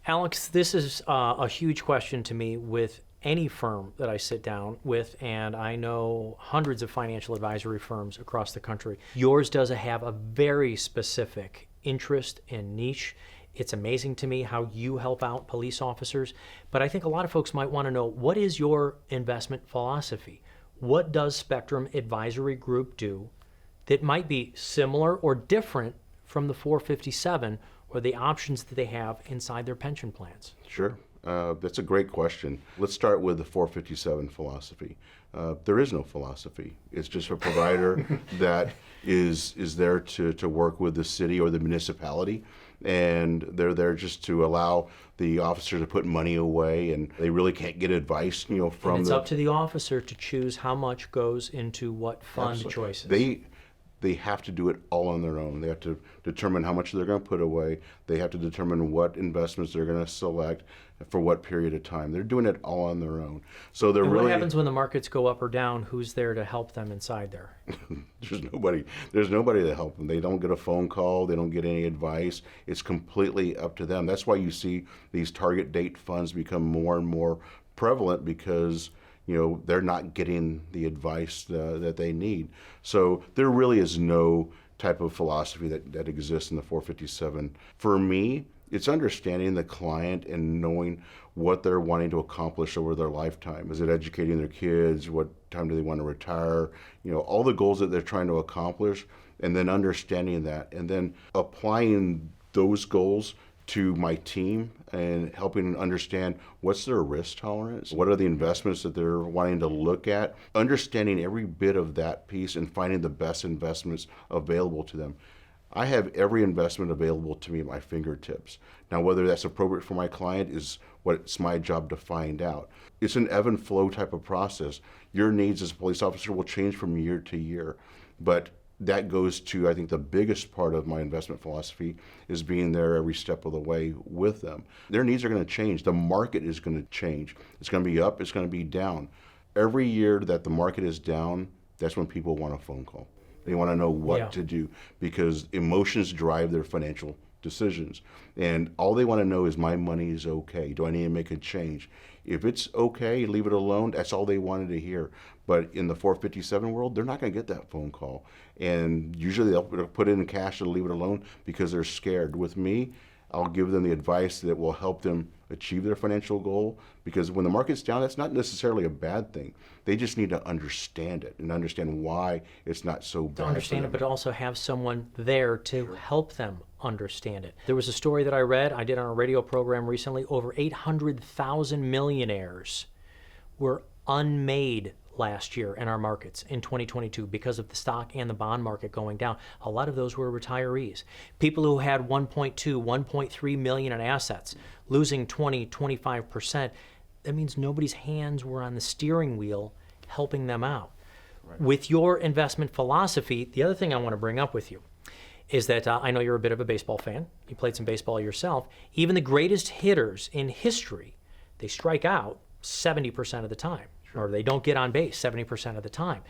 Alex, this is a huge question to me with any firm that I sit down with, and I know hundreds of financial advisory firms across the country. Yours does have a very specific interest and niche. It's amazing to me how you help out police officers, but I think a lot of folks might want to know, what is your investment philosophy? What does Spectrum Advisory Group do that might be similar or different from the 457 or the options that they have inside their pension plans? Sure. That's a great question. Let's start with the 457 philosophy. There is no philosophy. It's just a provider that is there to work with the city or the municipality, and they're there just to allow the officer to put money away, and they really can't get advice, from and it's up to the officer to choose how much goes into what fund Absolutely. choices. They have to do it all on their own. They have to determine how much they're going to put away. They have to determine what investments they're going to select for what period of time. They're doing it all on their own. So they're and really. What happens when the markets go up or down? Who's there to help them inside there? There's nobody. There's nobody to help them. They don't get a phone call. They don't get any advice. It's completely up to them. That's why you see these target date funds become more and more prevalent, because they're not getting the advice that they need. So there really is no type of philosophy that exists in the 457. For me, it's understanding the client and knowing what they're wanting to accomplish over their lifetime. Is it educating their kids? What time do they want to retire? All the goals that they're trying to accomplish, and then understanding that, and then applying those goals to my team and helping understand what's their risk tolerance, what are the investments that they're wanting to look at, understanding every bit of that piece and finding the best investments available to them. I have every investment available to me at my fingertips. Now, whether that's appropriate for my client is what it's my job to find out. It's an ebb and flow type of process. Your needs as a police officer will change from year to year, but that goes to, I think, the biggest part of my investment philosophy is being there every step of the way with them. Their needs are going to change. The market is going to change. It's going to be up, it's going to be down. Every year that the market is down, that's when people want a phone call. They want to know what to do, because emotions drive their financial decisions. And all they want to know is, my money is okay. Do I need to make a change? If it's okay, leave it alone. That's all they wanted to hear. But in the 457 world, they're not going to get that phone call. And usually they'll put it in cash and leave it alone because they're scared. With me, I'll give them the advice that will help them achieve their financial goal, because when the market's down, that's not necessarily a bad thing. They just need to understand it and understand why it's not so bad. To understand it, but also have someone there to help them understand it. There was a story that I did on a radio program recently. Over 800,000 millionaires were unmade last year in our markets in 2022 because of the stock and the bond market going down. A lot of those were retirees. People who had 1.2, 1.3 million in assets, losing 20, 25%. That means nobody's hands were on the steering wheel helping them out. Right. With your investment philosophy, the other thing I want to bring up with you is that I know you're a bit of a baseball fan. You played some baseball yourself. Even the greatest hitters in history, they strike out 70% of the time. Or they don't get on base 70% of the time.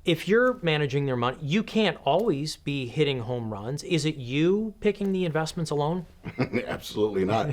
If you're managing their money, you can't always be hitting home runs. Is it you picking the investments alone? Absolutely not.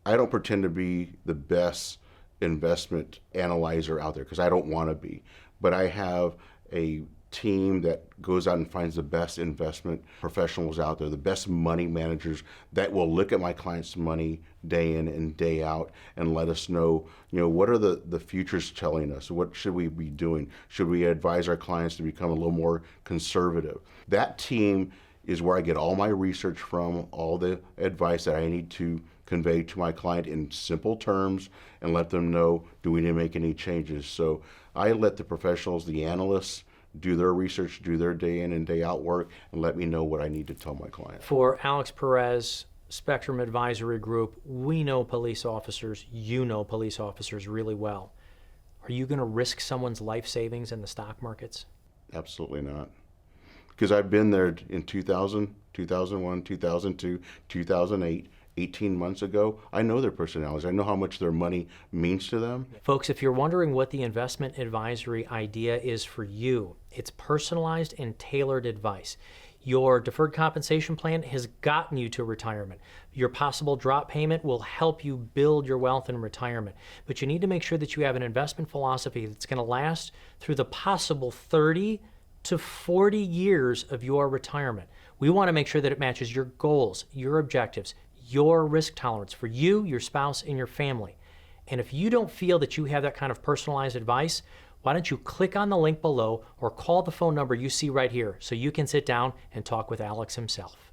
I don't pretend to be the best investment analyzer out there, because I don't want to be. But I have a team that goes out and finds the best investment professionals out there, the best money managers that will look at my clients' money day in and day out and let us know, what are the futures telling us? What should we be doing? Should we advise our clients to become a little more conservative? That team is where I get all my research from, all the advice that I need to convey to my client in simple terms and let them know, do we need to make any changes? So I let the professionals, the analysts, do their research, do their day in and day out work, and let me know what I need to tell my client. For Alex Perez, Spectrum Advisory Group, we know police officers, you know police officers really well. Are you going to risk someone's life savings in the stock markets? Absolutely not. Because I've been there in 2000, 2001, 2002, 2008, 18 months ago. I know their personalities. I know how much their money means to them. Folks, if you're wondering what the investment advisory idea is for you, it's personalized and tailored advice. Your deferred compensation plan has gotten you to retirement. Your possible drop payment will help you build your wealth in retirement. But you need to make sure that you have an investment philosophy that's going to last through the possible 30 to 40 years of your retirement. We want to make sure that it matches your goals, your objectives, your risk tolerance for you, your spouse, and your family. And if you don't feel that you have that kind of personalized advice, why don't you click on the link below or call the phone number you see right here so you can sit down and talk with Alex himself.